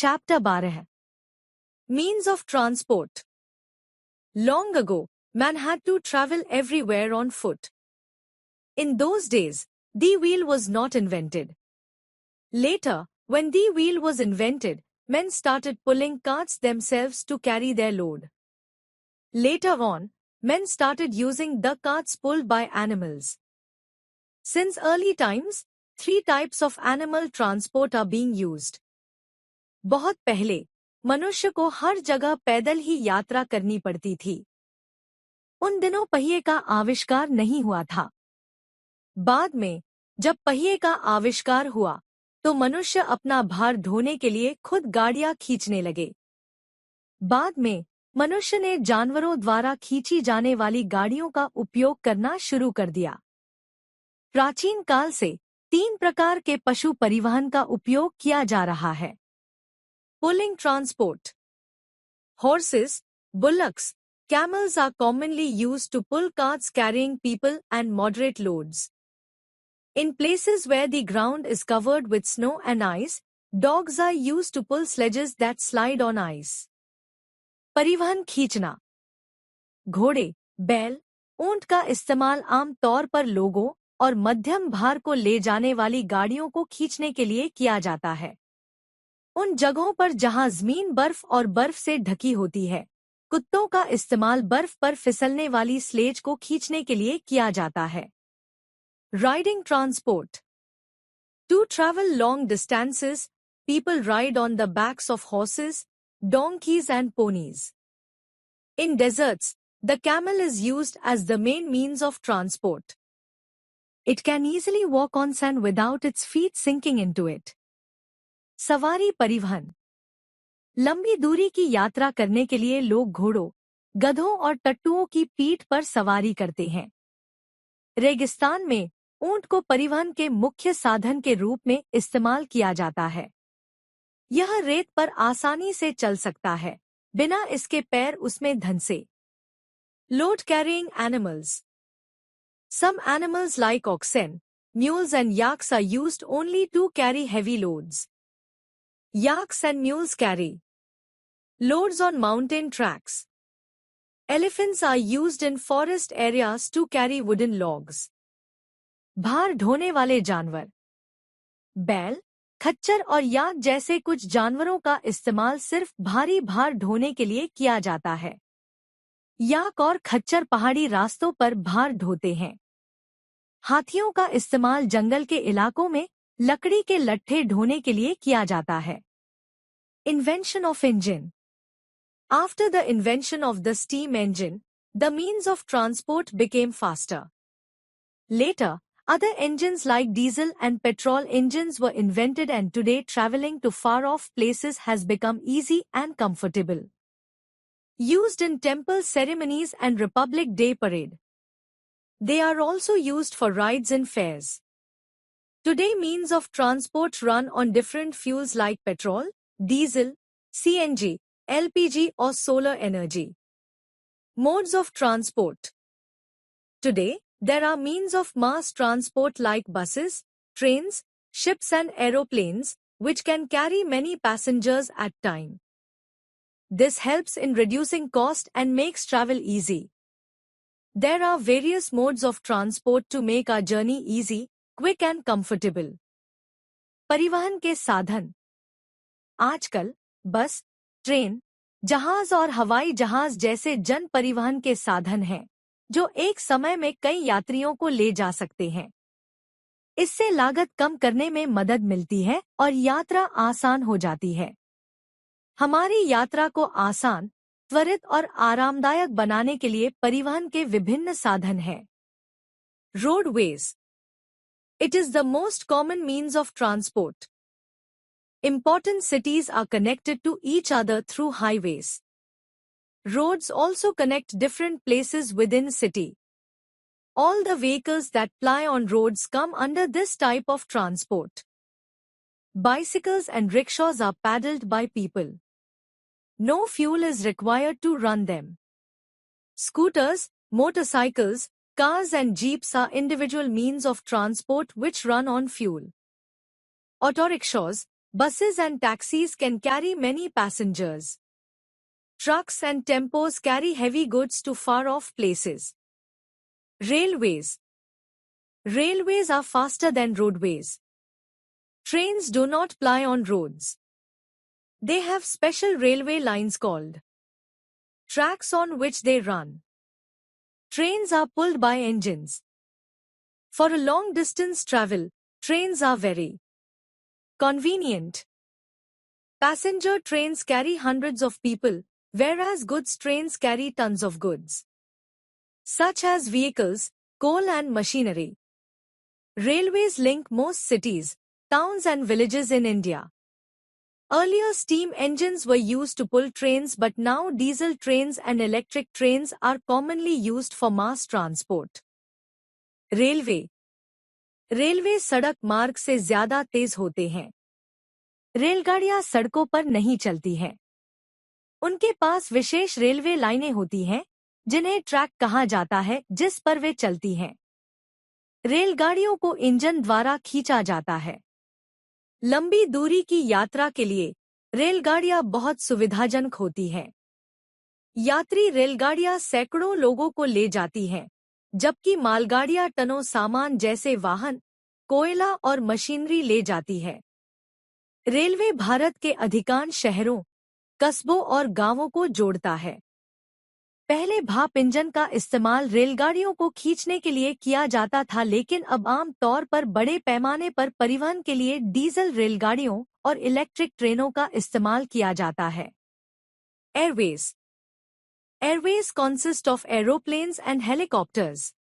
Chapter 12. Means of transport. Long ago, man had to travel everywhere on foot. In those days, the wheel was not invented. Later, when the wheel was invented, men started pulling carts themselves to carry their load. Later on, men started using the carts pulled by animals. Since early times, 3 types of animal transport are being used. बहुत पहले, मनुष्य को हर जगह पैदल ही यात्रा करनी पड़ती थी। उन दिनों पहिए का आविष्कार नहीं हुआ था। बाद में, जब पहिए का आविष्कार हुआ, तो मनुष्य अपना भार ढोने के लिए खुद गाड़ियां खींचने लगे। बाद में, मनुष्य ने जानवरों द्वारा खींची जाने वाली गाड़ियों का उपयोग करना शुरू कर दिया। प्राचीन काल से 3 प्रकार के पशु परिवहन का उपयोग किया जा रहा है। Pulling transport. Horses, bullocks, camels are commonly used to pull carts carrying people and moderate loads. In places where the ground is covered with snow and ice, dogs are used to pull sledges that slide on ice. परिवहन खींचना। घोड़े, बैल, ऊंट का इस्तेमाल आम तौर पर लोगों और मध्यम भार को ले जाने वाली गाड़ियों को खींचने के लिए किया जाता है। उन जगहों पर जहां जमीन बर्फ और बर्फ से ढकी होती है, कुत्तों का इस्तेमाल बर्फ पर फिसलने वाली स्लेज को खींचने के लिए किया जाता है। Riding transport. To travel long distances, people ride on the backs of horses, donkeys and ponies. In deserts, the camel is used as the main means of transport. It can easily walk on sand without its feet sinking into it. सवारी परिवहन. लंबी दूरी की यात्रा करने के लिए लोग घोड़ों, गधों और टट्टुओं की पीठ पर सवारी करते हैं। रेगिस्तान में ऊंट को परिवहन के मुख्य साधन के रूप में इस्तेमाल किया जाता है। यह रेत पर आसानी से चल सकता है, बिना इसके पैर उसमें धंसे। Load carrying animals. Some animals like oxen, mules and yaks are used only to carry heavy loads. Yaks and mules carry loads on mountain tracks. Elephants are used in forest areas to carry wooden logs. भार ढोने वाले जानवर. बैल, खच्चर और याक जैसे कुछ जानवरों का इस्तेमाल सिर्फ भारी भार ढोने के लिए किया जाता है। याक और खच्चर पहाड़ी रास्तों पर भार ढोते हैं। हाथियों का इस्तेमाल जंगल के इलाकों में लकड़ी के लट्ठे ढोने के लिए किया जाता है। Invention of engine. After the invention of the steam engine, the means of transport became faster. Later, other engines like diesel and petrol engines were invented, and today traveling to far-off places has become easy and comfortable. Used in temple ceremonies and Republic Day parade. They are also used for rides in fairs. Today means of transport run on different fuels like petrol, diesel, CNG, LPG or solar energy. Modes of transport. Today, there are means of mass transport like buses, trains, ships and aeroplanes, which can carry many passengers at a time. This helps in reducing cost and makes travel easy. There are various modes of transport to make our journey easy, quick and comfortable. परिवहन के साधन. आजकल बस, train, जहाज और हवाई जहाज जैसे जन परिवहन के साधन हैं, जो एक समय में कई यात्रियों को ले जा सकते हैं। इससे लागत कम करने में मदद मिलती है और यात्रा आसान हो जाती है। हमारी यात्रा को आसान, त्वरित और आरामदायक बनाने के लिए परिवहन के विभिन्न साधन हैं। Roadways. It is the most common means of transport. Important cities are connected to each other through highways. Roads also connect different places within city. All the vehicles that ply on roads come under this type of transport. Bicycles and rickshaws are paddled by people. No fuel is required to run them. Scooters, motorcycles, cars and jeeps are individual means of transport which run on fuel. Autorickshaws, Buses and taxis can carry many passengers. Trucks and tempos carry heavy goods to far-off places. Railways. Railways are faster than roadways. Trains do not ply on roads. They have special railway lines called tracks on which they run. Trains are pulled by engines. For a long distance travel, trains are very convenient. Passenger trains carry hundreds of people, whereas goods trains carry tons of goods, such as vehicles, coal and machinery. Railways link most cities, towns and villages in India. Earlier steam engines were used to pull trains, but now diesel trains and electric trains are commonly used for mass transport. Railway railway सड़क मार्ग से ज्यादा तेज होते हैं। रेलगाड़ियां सड़कों पर नहीं चलती हैं। उनके पास विशेष रेलवे लाइनें होती हैं, जिन्हें ट्रैक कहा जाता है, जिस पर वे चलती हैं। रेलगाड़ियों को इंजन द्वारा खींचा जाता है। लंबी दूरी की यात्रा के लिए रेलगाड़ियां बहुत सुविधाजनक होती हैं। यात्री रेलगाड़ियां सैकड़ों लोगों को ले जाती हैं, जबकि मालगाड़ियां टनों सामान जैसे वाहन, कोयला और मशीनरी ले जाती है। रेलवे भारत के अधिकांश शहरों, कस्बों और गांवों को जोड़ता है। पहले भाप इंजन का इस्तेमाल रेलगाड़ियों को खींचने के लिए किया जाता था, लेकिन अब आम तौर पर बड़े पैमाने पर परिवहन के लिए डीजल रेलगाड़ियों और इलेक्ट्रिक ट्रेनों का इस्तेमाल किया जाता है। Airways Airways consist of aeroplanes and helicopters.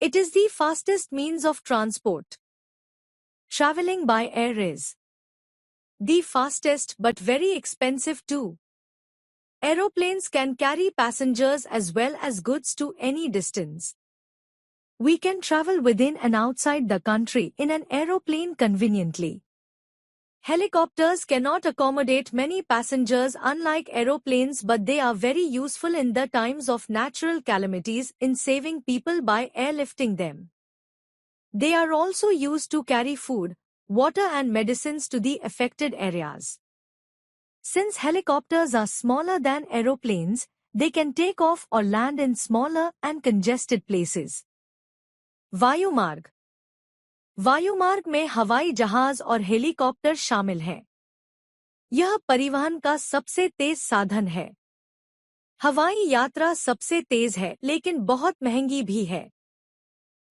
It is the fastest means of transport. Traveling by air is the fastest but very expensive too. Aeroplanes can carry passengers as well as goods to any distance. We can travel within and outside the country in an aeroplane conveniently. Helicopters cannot accommodate many passengers unlike aeroplanes, but they are very useful in the times of natural calamities in saving people by airlifting them. They are also used to carry food, water and medicines to the affected areas. Since helicopters are smaller than aeroplanes, they can take off or land in smaller and congested places. वायुमार्ग वायुमार्ग में हवाई जहाज और helicopter शामिल हैं। यह परिवहन का सबसे तेज साधन है। हवाई यात्रा सबसे तेज है, लेकिन बहुत महंगी भी है।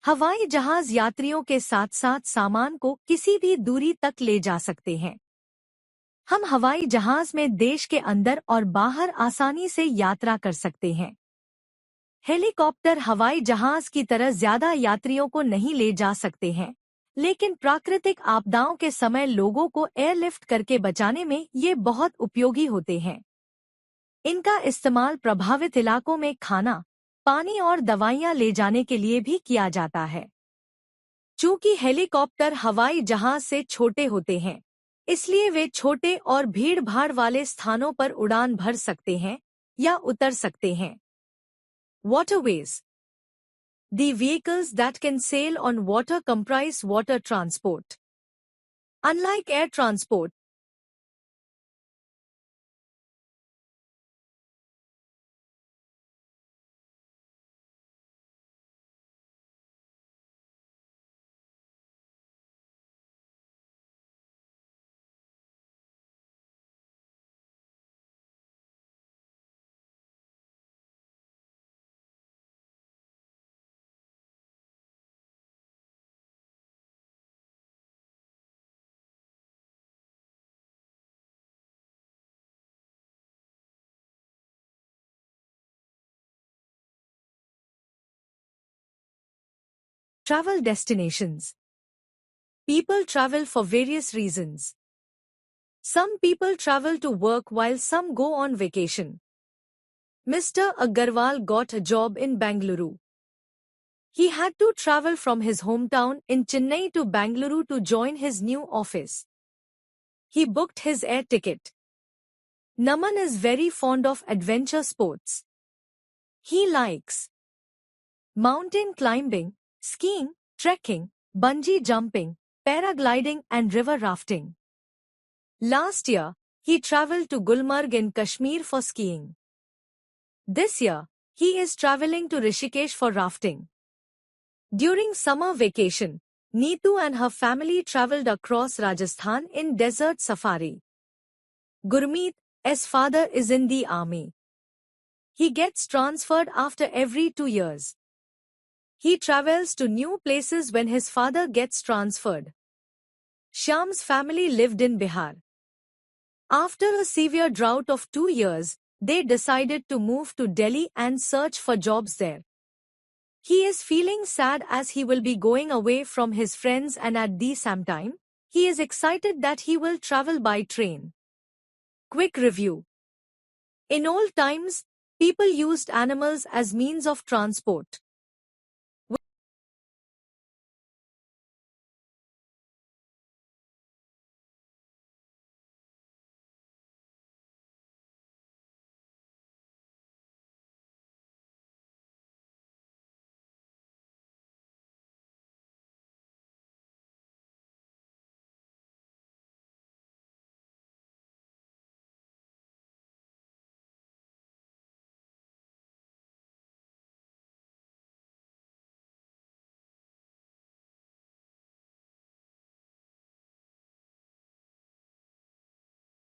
हवाई जहाज यात्रियों के साथ साथ सामान को किसी भी दूरी तक ले जा सकते हैं। हम हवाई जहाज में देश के अंदर और बाहर आसानी से यात्रा कर सकते हैं। हेलीकॉप्टर हवाई जहाज की तरह ज्यादा यात्रियों को नहीं ले जा सकते हैं, लेकिन प्राकृतिक आपदाओं के समय लोगों को एयरलिफ्ट करके बचाने में ये बहुत उपयोगी होते हैं। इनका इस्तेमाल प्रभावित इलाकों में खाना, पानी और दवाइयां ले जाने के लिए भी किया जाता है। चूंकि हेलीकॉप्टर हवाई जहाज से छोटे होते हैं, इसलिए वे छोटे और भीड़-भाड़ वाले स्थानों पर उड़ान भर सकते हैं या उतर सकते हैं। Waterways. The vehicles that can sail on water comprise water transport. Unlike air transport, travel destinations. People travel for various reasons. Some people travel to work while some go on vacation. Mr. Agarwal got a job in Bengaluru. He had to travel from his hometown in Chennai to Bengaluru to join his new office. He booked his air ticket. Naman is very fond of adventure sports. He likes mountain climbing, skiing, trekking, bungee jumping, paragliding and river rafting. Last year, he traveled to Gulmarg in Kashmir for skiing. This year, he is traveling to Rishikesh for rafting. During summer vacation, Neetu and her family traveled across Rajasthan in desert safari. Gurmeet's father is in the army. He gets transferred after every 2 years. He travels to new places when his father gets transferred. Shyam's family lived in Bihar. After a severe drought of 2 years, they decided to move to Delhi and search for jobs there. He is feeling sad as he will be going away from his friends, and at the same time, he is excited that he will travel by train. Quick review. In old times, people used animals as means of transport.